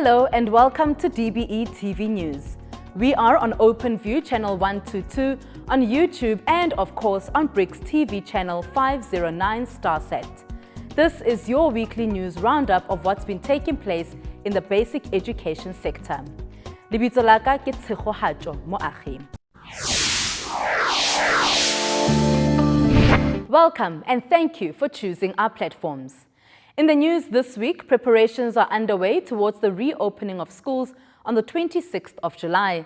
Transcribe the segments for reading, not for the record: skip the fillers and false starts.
Hello and welcome to DBE TV News. We are on OpenView channel 122, on YouTube and of course on BRICS TV channel 509 Starset. This is your weekly news roundup of what's been taking place in the basic education sector. Lebitso la ka ke Tshegohatso Moagi. Welcome and thank you for choosing our platforms. In the news this week, preparations are underway towards the reopening of schools on the 26th of July.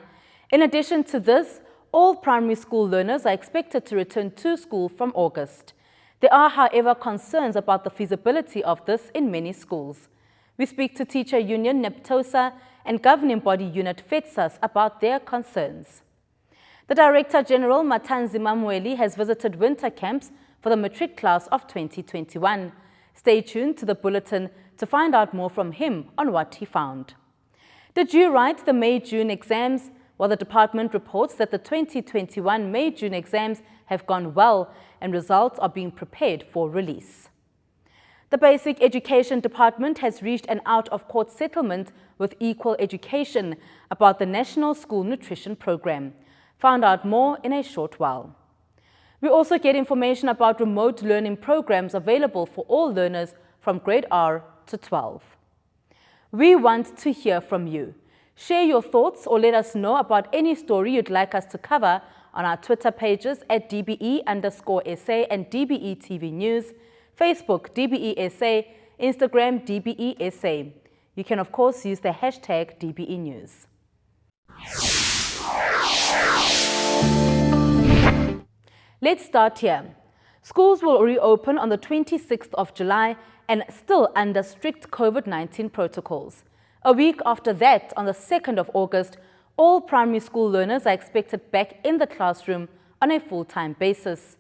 In addition to this, all primary school learners are expected to return to school from August. There are, however, concerns about the feasibility of this in many schools. We speak to Teacher Union NEPTOSA and Governing Body Unit FETSAS about their concerns. The Director General Matanzima Mweli has visited winter camps for the Matric class of 2021. Stay tuned to the bulletin to find out more from him on what he found. Did you write the May-June exams? Well, the department reports that the 2021 May-June exams have gone well and results are being prepared for release. The Basic Education Department has reached an out-of-court settlement with Equal Education about the National School Nutrition Program. Find out more in a short while. We also get information about remote learning programs available for all learners from grade R to 12. We want to hear from you. Share your thoughts or let us know about any story you'd like us to cover on our Twitter pages at DBE_SA and DBE TV News, Facebook DBE SA, Instagram DBE SA. You can of course use the hashtag DBE News. Let's start here. Schools will reopen on the 26th of July and still under strict COVID-19 protocols. A week after that, on the 2nd of August, all primary school learners are expected back in the classroom on a full-time basis.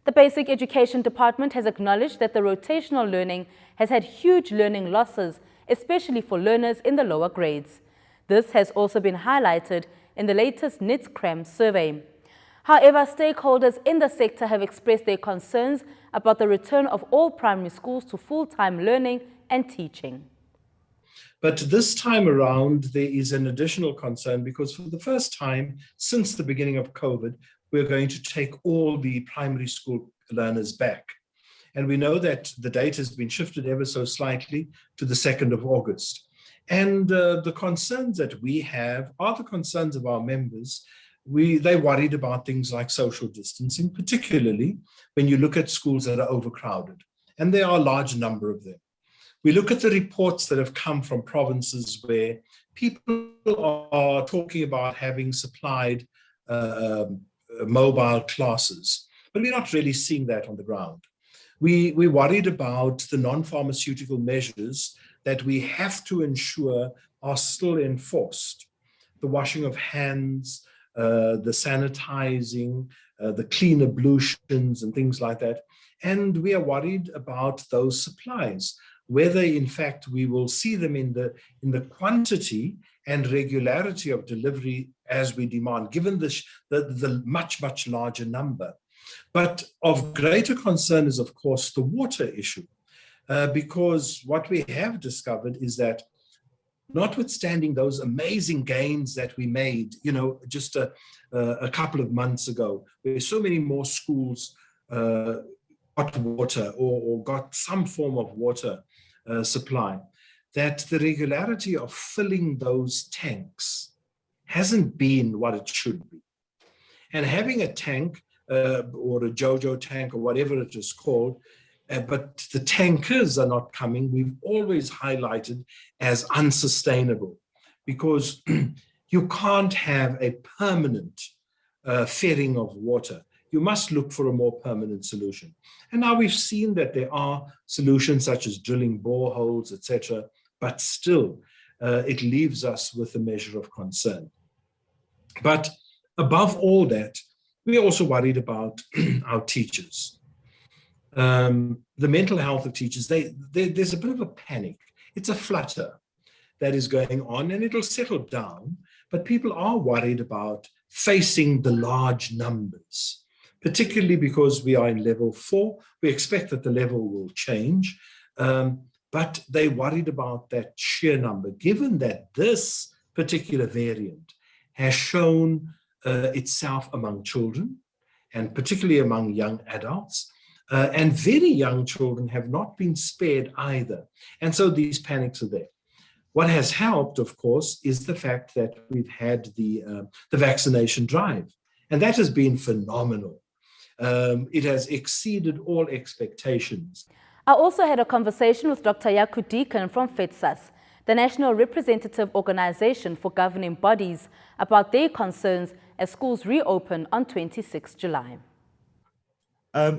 The Basic Education Department has acknowledged that the rotational learning has had huge learning losses, especially for learners in the lower grades. This has also been highlighted in the latest NITS-CRAM survey. However, stakeholders in the sector have expressed their concerns about the return of all primary schools to full-time learning and teaching. But this time around, there is an additional concern because for the first time since the beginning of COVID, we're going to take all the primary school learners back. And we know that the date has been shifted ever so slightly to the 2nd of August. And the concerns that we have are the concerns of our members. They're worried about things like social distancing, particularly when you look at schools that are overcrowded, and there are a large number of them. We look at the reports that have come from provinces where people are talking about having supplied mobile classes, but we're not really seeing that on the ground. We're worried about the non-pharmaceutical measures that we have to ensure are still enforced. The washing of hands, the sanitizing, the clean ablutions and things like that. And we are worried about those supplies, whether in fact we will see them in the quantity and regularity of delivery as we demand, given the much larger number. But of greater concern is, of course, the water issue, because what we have discovered is that notwithstanding those amazing gains that we made, just a couple of months ago, where so many more schools got water or got some form of water supply, that the regularity of filling those tanks hasn't been what it should be. And having a tank or a JoJo tank or whatever it is called, but the tankers are not coming, we've always highlighted as unsustainable, because you can't have a permanent ferrying of water. You must look for a more permanent solution. And now we've seen that there are solutions such as drilling boreholes, etc., but still it leaves us with a measure of concern. But above all that, we're also worried about our teachers. The mental health of teachers, there's a bit of a panic. It's a flutter that is going on, and it'll settle down, but people are worried about facing the large numbers, particularly because we are in level 4. We expect that the level will change, but they worried about that sheer number, given that this particular variant has shown itself among children, and particularly among young adults. And very young children have not been spared either. And so these panics are there. What has helped, of course, is the fact that we've had the vaccination drive. And that has been phenomenal. It has exceeded all expectations. I also had a conversation with Dr. Yaku Deacon from FETSAS, the National Representative Organization for Governing Bodies, about their concerns as schools reopen on 26 July.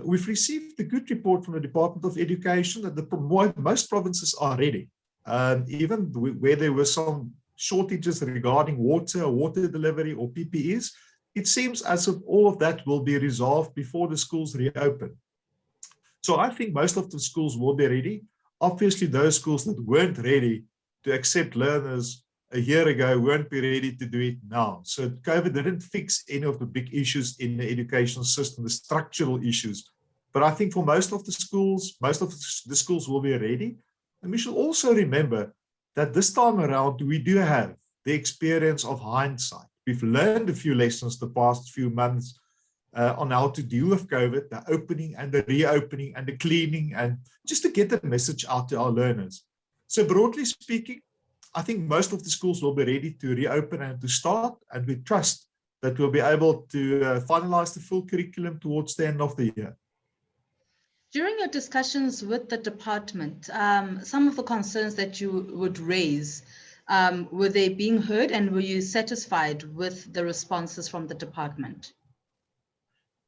We've received a good report from the Department of Education that most provinces are ready. Even where there were some shortages regarding water delivery or PPEs, it seems as if all of that will be resolved before the schools reopen. So I think most of the schools will be ready. Obviously, those schools that weren't ready to accept learners a year ago won't be ready to do it now. So COVID didn't fix any of the big issues in the education system, the structural issues. But I think for most of the schools will be ready. And we should also remember that this time around, we do have the experience of hindsight. We've learned a few lessons the past few months on how to deal with COVID, the opening and the reopening and the cleaning, and just to get the message out to our learners. So broadly speaking, I think most of the schools will be ready to reopen and to start, and we trust that we'll be able to finalize the full curriculum towards the end of the year. During your discussions with the department, some of the concerns that you would raise, were they being heard, and were you satisfied with the responses from the department?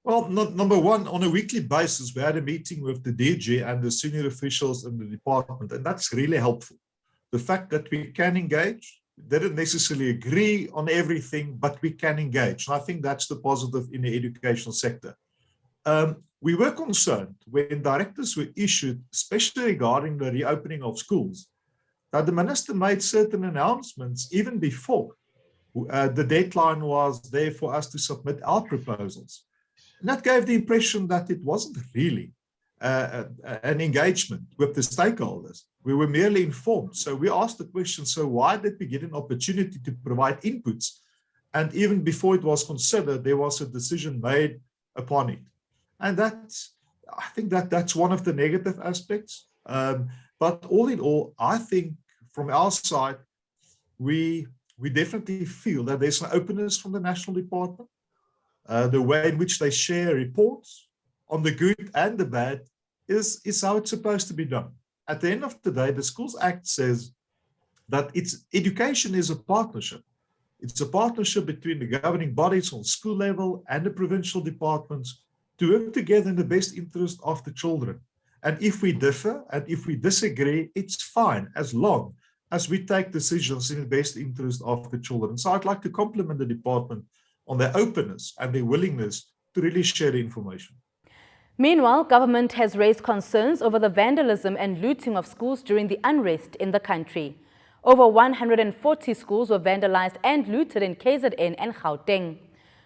Well, number one, on a weekly basis, we had a meeting with the DG and the senior officials in the department, and that's really helpful. The fact that we can engage, they didn't necessarily agree on everything, but we can engage. And I think that's the positive in the educational sector. We were concerned when directives were issued, especially regarding the reopening of schools, that the minister made certain announcements even before the deadline was there for us to submit our proposals. And that gave the impression that it wasn't really an engagement with the stakeholders. We were merely informed. So we asked the question, so why did we get an opportunity to provide inputs? And even before it was considered, there was a decision made upon it. And I think that's one of the negative aspects. But all in all, I think from our side, we definitely feel that there's an openness from the national department. The way in which they share reports on the good and the bad is how it's supposed to be done. At the end of the day, the Schools Act says that education is a partnership. It's a partnership between the governing bodies on school level and the provincial departments to work together in the best interest of the children. And if we differ and if we disagree, it's fine as long as we take decisions in the best interest of the children. So I'd like to compliment the department on their openness and their willingness to really share the information. Meanwhile, government has raised concerns over the vandalism and looting of schools during the unrest in the country. Over 140 schools were vandalized and looted in KZN and Gauteng.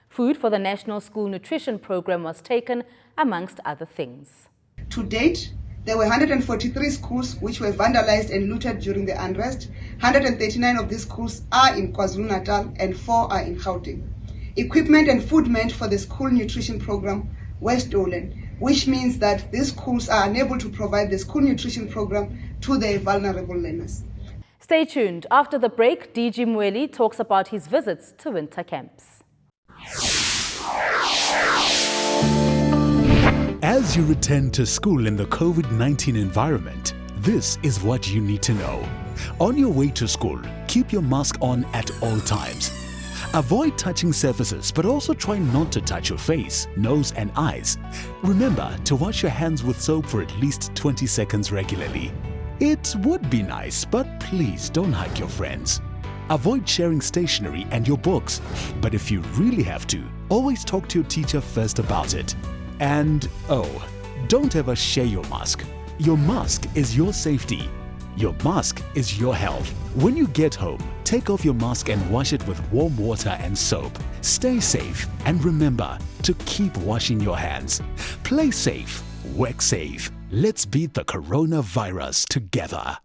Food for the National School Nutrition Program was taken, amongst other things. To date, there were 143 schools which were vandalized and looted during the unrest. 139 of these schools are in KwaZulu-Natal and 4 are in Gauteng. Equipment and food meant for the school nutrition program were stolen, which means that these schools are unable to provide the school nutrition program to their vulnerable learners. Stay tuned. After the break, DG Mweli talks about his visits to winter camps. As you return to school in the COVID-19 environment, this is what you need to know. On your way to school, keep your mask on at all times. Avoid touching surfaces, but also try not to touch your face, nose and eyes. Remember to wash your hands with soap for at least 20 seconds regularly. It would be nice, but please don't hug your friends. Avoid sharing stationery and your books, but if you really have to, always talk to your teacher first about it. And oh, don't ever share your mask. Your mask is your safety. Your mask is your health. When you get home, take off your mask and wash it with warm water and soap. Stay safe and remember to keep washing your hands. Play safe, work safe, Let's beat the coronavirus together.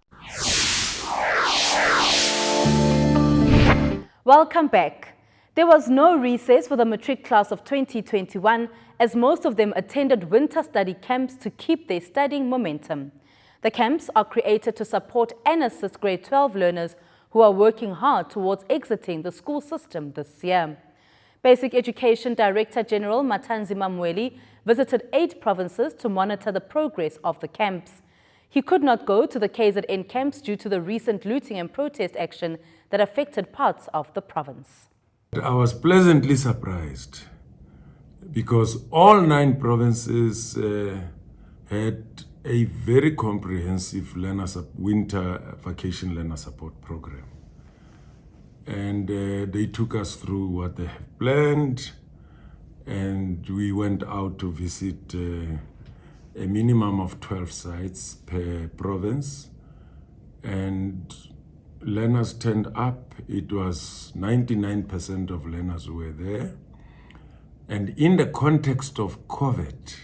Welcome back. There was no recess for the Matric class of 2021 as most of them attended winter study camps to keep their studying momentum. The camps are created to support and assist grade 12 learners who are working hard towards exiting the school system this year. Basic Education Director General Matanzima Mweli visited 8 provinces to monitor the progress of the camps. He could not go to the KZN camps due to the recent looting and protest action that affected parts of the province. I was pleasantly surprised because all 9 provinces had a very comprehensive winter vacation learner support program. And they took us through what they have planned, and we went out to visit a minimum of 12 sites per province, and learners turned up. It was 99% of learners who were there. And in the context of COVID,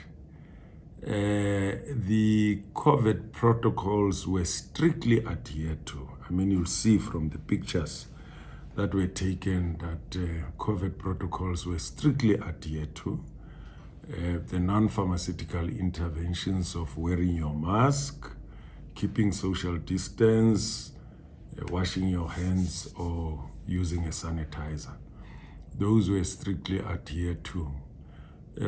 the COVID protocols were strictly adhered to. I mean, you'll see from the pictures that were taken that COVID protocols were strictly adhered to. The non-pharmaceutical interventions of wearing your mask, keeping social distance, washing your hands or using a sanitizer. Those were strictly adhered to.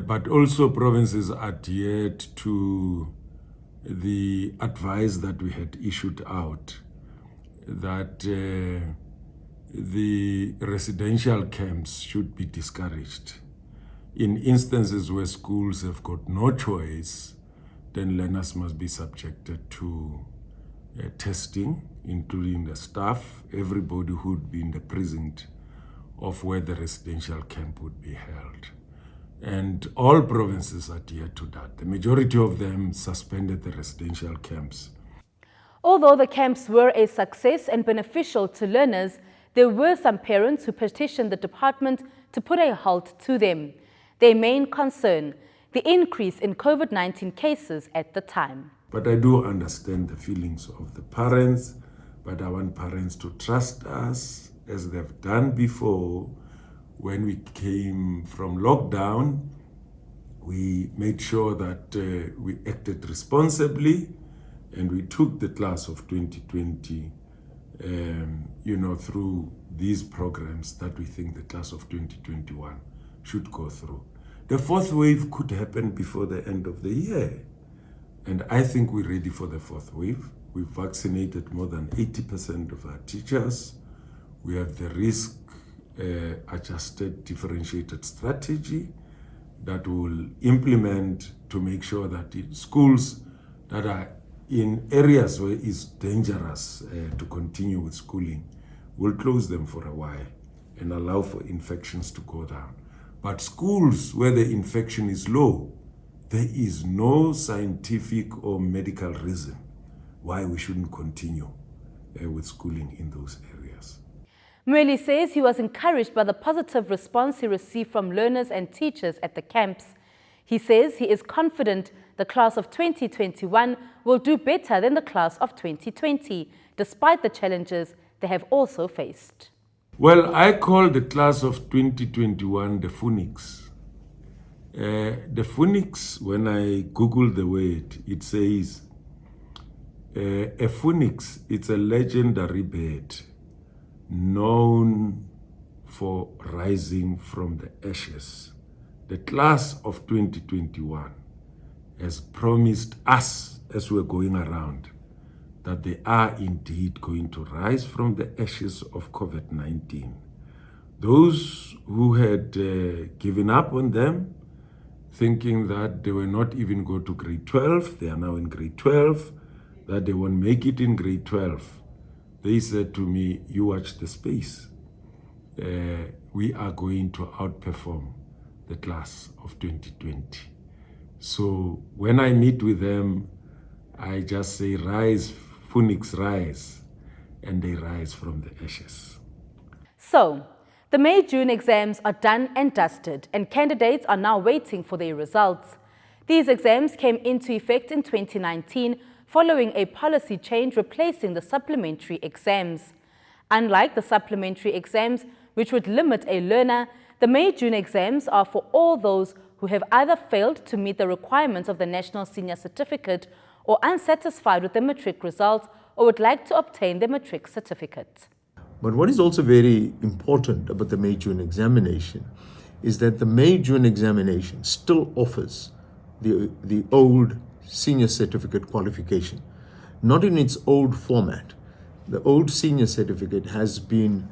But also provinces adhered to the advice that we had issued out that the residential camps should be discouraged. In instances where schools have got no choice, then learners must be subjected to testing, including the staff, everybody who would be in the precinct of where the residential camp would be held. And all provinces adhered to that. The majority of them suspended the residential camps. Although the camps were a success and beneficial to learners, there were some parents who petitioned the department to put a halt to them. Their main concern, the increase in COVID-19 cases at the time. But I do understand the feelings of the parents, but I want parents to trust us as they've done before. When we came from lockdown, we made sure that we acted responsibly, and we took the class of 2020 through these programs that we think the class of 2021 should go through. The 4th wave could happen before the end of the year. And I think we're ready for the 4th wave. We've vaccinated more than 80% of our teachers. We have the risk-adjusted differentiated strategy that we'll implement to make sure that in schools that are in areas where it's dangerous to continue with schooling, we'll close them for a while and allow for infections to go down. But schools where the infection is low, there is no scientific or medical reason why we shouldn't continue with schooling in those areas. Mweli says he was encouraged by the positive response he received from learners and teachers at the camps. He says he is confident the class of 2021 will do better than the class of 2020, despite the challenges they have also faced. Well, I call the class of 2021 the Phoenix. The Phoenix, when I Google the word, it says a phoenix, it's a legendary bird known for rising from the ashes. The class of 2021 has promised us, as we're going around, that they are indeed going to rise from the ashes of COVID-19. Those who had given up on them, thinking that they were not even going to grade 12, they are now in grade 12, that they won't make it in grade 12. They said to me, you watch the space. We are going to outperform the class of 2020. So when I meet with them, I just say, rise, Phoenix, rise, and they rise from the ashes. So, the May-June exams are done and dusted, and candidates are now waiting for their results. These exams came into effect in 2019 following a policy change replacing the supplementary exams. Unlike the supplementary exams, which would limit a learner, the May-June exams are for all those who have either failed to meet the requirements of the National Senior Certificate or unsatisfied with the Matric results or would like to obtain the Matric certificate. But what is also very important about the May-June examination is that the May-June examination still offers the old senior certificate qualification, not in its old format. The old senior certificate has been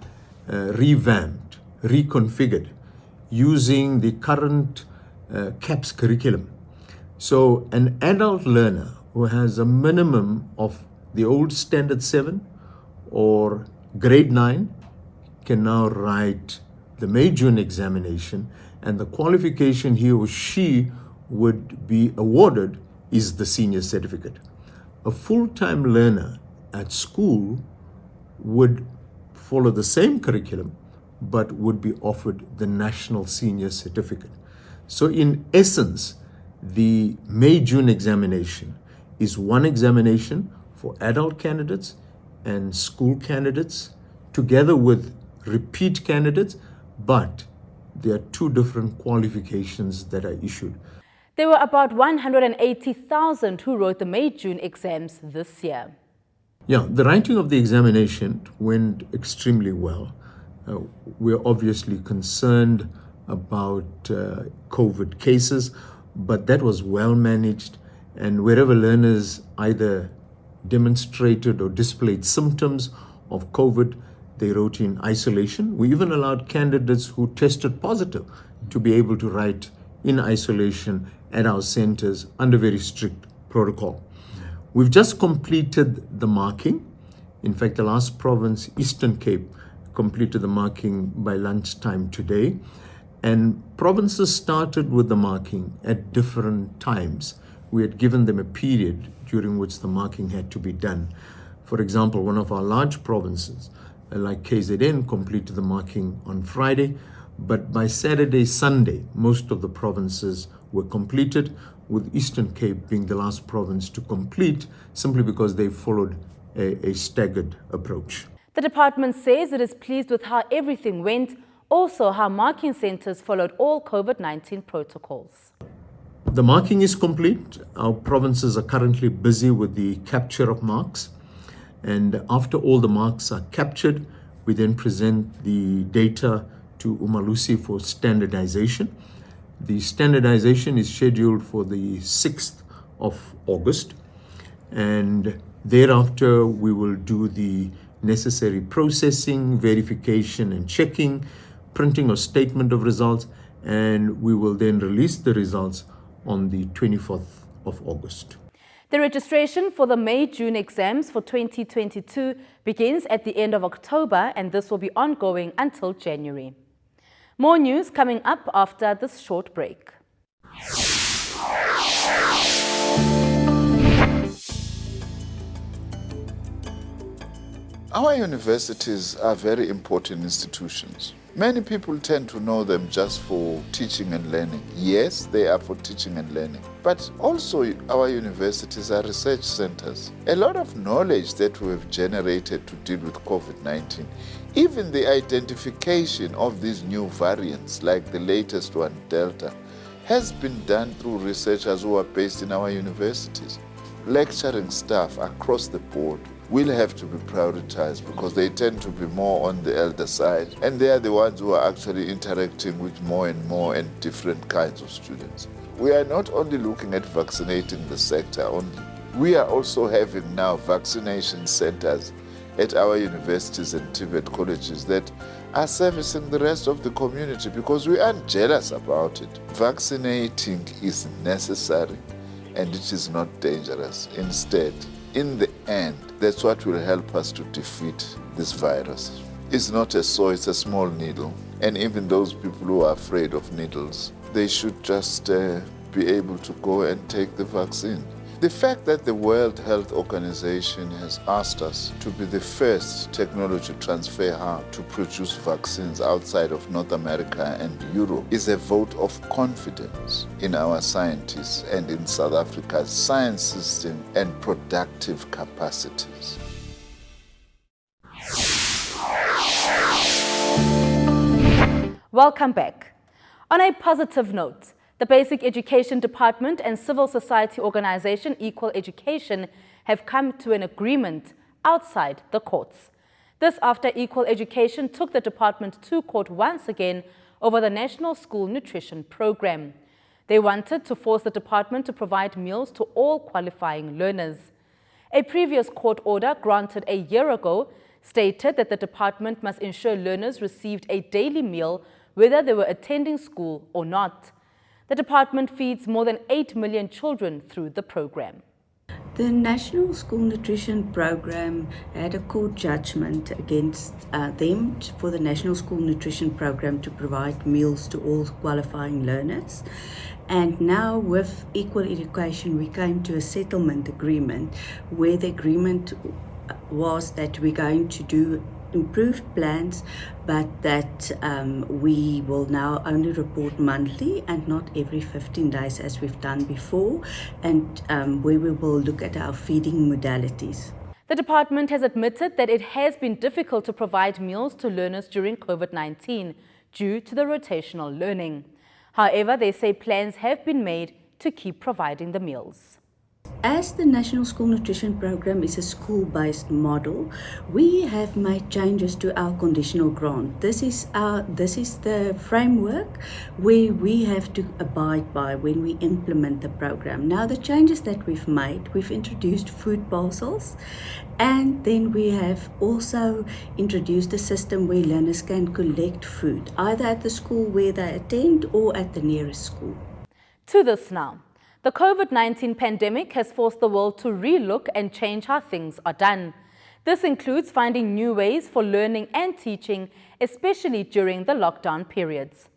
revamped, reconfigured, using the current CAPS curriculum. So an adult learner who has a minimum of the old Standard 7 or Grade 9 can now write the May-June examination, and the qualification he or she would be awarded is the senior certificate. A full-time learner at school would follow the same curriculum but would be offered the National Senior Certificate. So in essence, the May-June examination is one examination for adult candidates and school candidates together with repeat candidates, but there are two different qualifications that are issued. There were about 180,000 who wrote the May-June exams this year. Yeah, the writing of the examination went extremely well. We're obviously concerned about COVID cases, but that was well managed. And wherever learners either demonstrated or displayed symptoms of COVID, they wrote in isolation. We even allowed candidates who tested positive to be able to write in isolation at our centers under very strict protocol. We've just completed the marking. In fact, the last province, Eastern Cape, completed the marking by lunchtime today. And provinces started with the marking at different times. We had given them a period during which the marking had to be done. For example, one of our large provinces, like KZN, completed the marking on Friday, but by Saturday, Sunday, most of the provinces were completed, with Eastern Cape being the last province to complete simply because they followed a staggered approach. The department says it is pleased with how everything went, also how marking centers followed all COVID-19 protocols. The marking is complete. Our provinces are currently busy with the capture of marks. And after all the marks are captured, we then present the data to Umalusi for standardization. The standardization is scheduled for the 6th of August. And thereafter, we will do the necessary processing, verification and checking, printing of statement of results, and we will then release the results on the 24th of August. The registration for the May-June exams for 2022 begins at the end of October, and this will be ongoing until January. More news coming up after this short break. Our universities are very important institutions. Many people tend to know them just for teaching and learning. Yes, they are for teaching and learning, but also our universities are research centers. A lot of knowledge that we have generated to deal with COVID-19, even the identification of these new variants like the latest one, Delta, has been done through researchers who are based in our universities. Lecturing staff across the board will have to be prioritized because they tend to be more on the elder side, and they are the ones who are actually interacting with more and different kinds of students. We are not only looking at vaccinating the sector only, we are also having now vaccination centers at our universities and TVET colleges that are servicing the rest of the community because we aren't jealous about it. Vaccinating is necessary and it is not dangerous. Instead, in the end, that's what will help us to defeat this virus. It's not a saw, it's a small needle. And even those people who are afraid of needles, they should just be able to go and take the vaccine. The fact that the World Health Organization has asked us to be the first technology transfer hub to produce vaccines outside of North America and Europe is a vote of confidence in our scientists and in South Africa's science system and productive capacities. Welcome back. On a positive note, the Basic Education Department and civil society organization Equal Education have come to an agreement outside the courts. This after Equal Education took the department to court once again over the National School Nutrition Program. They wanted to force the department to provide meals to all qualifying learners. A previous court order granted a year ago stated that the department must ensure learners received a daily meal whether they were attending school or not. The department feeds more than 8 million children through the program. The National School Nutrition Program had a court judgment against them for the National School Nutrition Program to provide meals to all qualifying learners. And now with Equal Education, we came to a settlement agreement where the agreement was that we're going to do improved plans, but that we will now only report monthly and not every 15 days as we've done before, and where we will look at our feeding modalities. The department has admitted that it has been difficult to provide meals to learners during COVID-19 due to the rotational learning. However, they say plans have been made to keep providing the meals. As the National School Nutrition Program is a school-based model, we have made changes to our conditional grant. This is the framework where we have to abide by when we implement the program. Now, the changes that we've made, we've introduced food parcels, and then we have also introduced a system where learners can collect food, either at the school where they attend or at the nearest school. To this now. The COVID-19 pandemic has forced the world to relook and change how things are done. This includes finding new ways for learning and teaching, especially during the lockdown periods.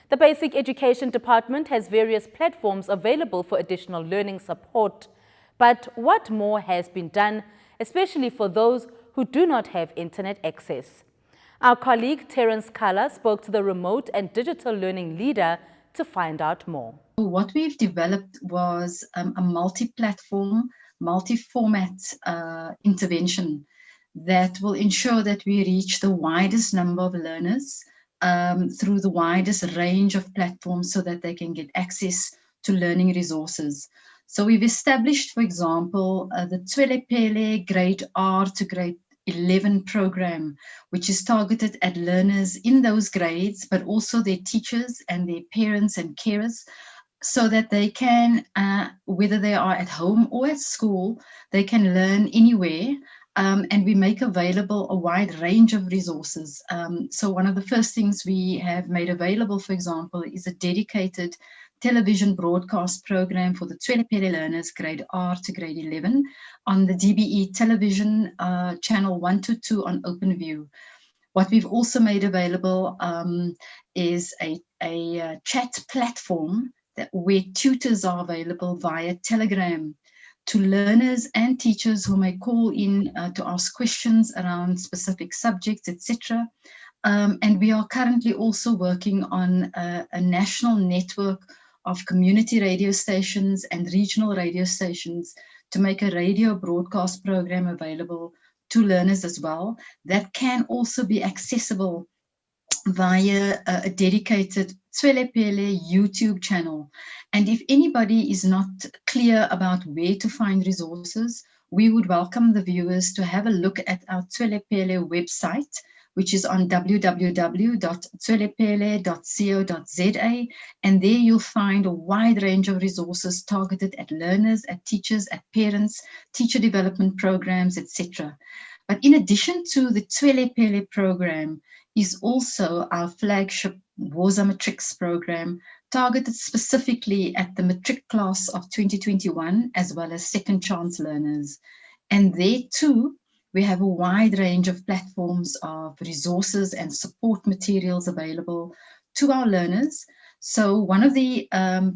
The Basic Education Department has various platforms available for additional learning support. But what more has been done, especially for those who do not have internet access? Our colleague Terence Kala spoke to the remote and digital learning leader to find out more. What we've developed was a multi-platform, multi-format intervention that will ensure that we reach the widest number of learners through the widest range of platforms so that they can get access to learning resources. So we've established, for example, the Tswelepele Grade R to Grade 11 program, which is targeted at learners in those grades, but also their teachers and their parents and carers, so that they can, whether they are at home or at school, they can learn anywhere. And we make available a wide range of resources. So one of the first things we have made available, for example, is a dedicated television broadcast program for the Tswelepele learners, grade R to grade 11, on the DBE television channel 122 on OpenView. What we've also made available is a chat platform where tutors are available via Telegram to learners and teachers who may call in to ask questions around specific subjects, etc. And we are currently also working on a national network of community radio stations and regional radio stations to make a radio broadcast program available to learners as well. That can also be accessible via a dedicated Tswelepele YouTube channel. And if anybody is not clear about where to find resources, we would welcome the viewers to have a look at our Tswelepele website, which is on www.tswelepele.co.za, and there you'll find a wide range of resources targeted at learners, at teachers, at parents, teacher development programs, etc. But in addition to the Tswelepele program is also our flagship Woza Matrics program, targeted specifically at the Matric class of 2021, as well as second chance learners. And there too, we have a wide range of platforms of resources and support materials available to our learners So one of the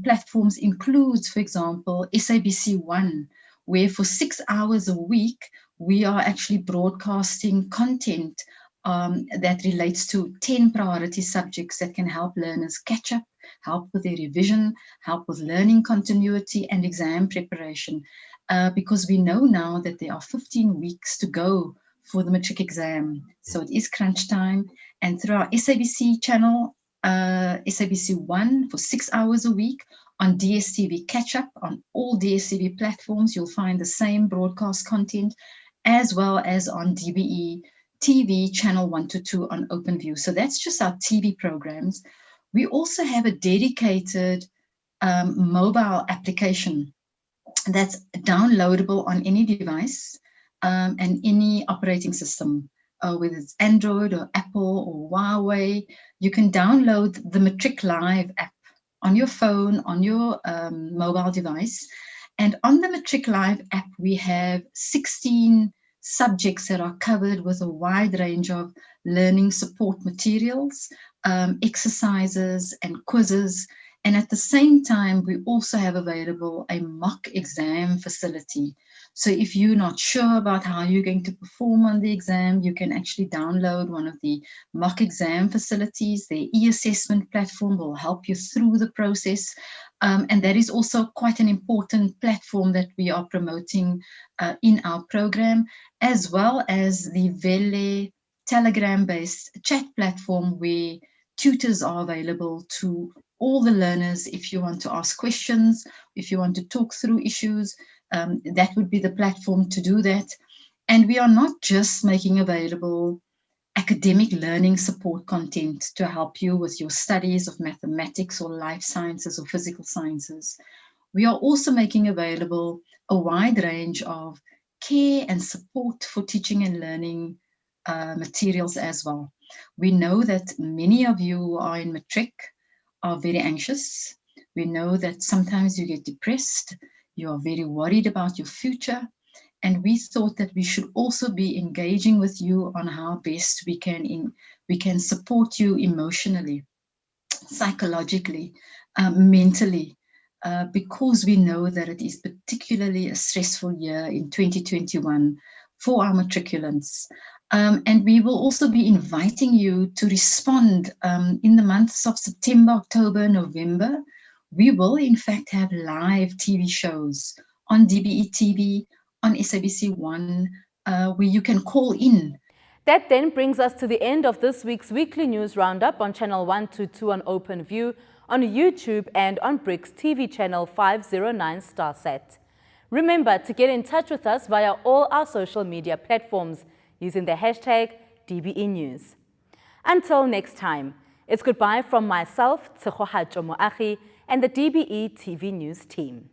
platforms includes, for example, SABC One, where for 6 hours a week, we are actually broadcasting content that relates to 10 priority subjects that can help learners catch up, help with their revision, help with learning continuity and exam preparation. Because we know now that there are 15 weeks to go for the matric exam. So it is crunch time. And through our SABC channel, SABC One for 6 hours a week, on DSTV Catch Up, on all DSTV platforms, you'll find the same broadcast content, as well as on DBE TV channel 1 to 2 on OpenView. So that's just our TV programs. We also have a dedicated mobile application that's downloadable on any device and any operating system, whether it's Android or Apple or Huawei. You can download the Matric Live app on your phone, on your mobile device. And on the Matric Live app, we have 16 subjects that are covered with a wide range of learning support materials, exercises and quizzes. And at the same time, we also have available a mock exam facility. So if you're not sure about how you're going to perform on the exam, you can actually download one of the mock exam facilities. The e-assessment platform will help you through the process. And that is also quite an important platform that we are promoting in our program, as well as the Vele Telegram-based chat platform where tutors are available to all the learners. If you want to ask questions, if you want to talk through issues, that would be the platform to do that. And we are not just making available academic learning support content to help you with your studies of mathematics or life sciences or physical sciences. We are also making available a wide range of care and support for teaching and learning materials as well. We know that many of you who are in Matric are very anxious. We know that sometimes you get depressed, you are very worried about your future, and we thought that we should also be engaging with you on how best we can support you emotionally, psychologically, mentally, because we know that it is particularly a stressful year in 2021 for our matriculants. And we will also be inviting you to respond in the months of September, October, November. We will in fact have live TV shows on DBE TV, on SABC One, where you can call in. That then brings us to the end of this week's weekly news roundup on channel 122 on OpenView, on YouTube and on BRICS TV channel 509 Starset. Remember to get in touch with us via all our social media platforms using the hashtag DBE News. Until next time, it's goodbye from myself, Tsegohatjo Moagi, and the DBE TV News team.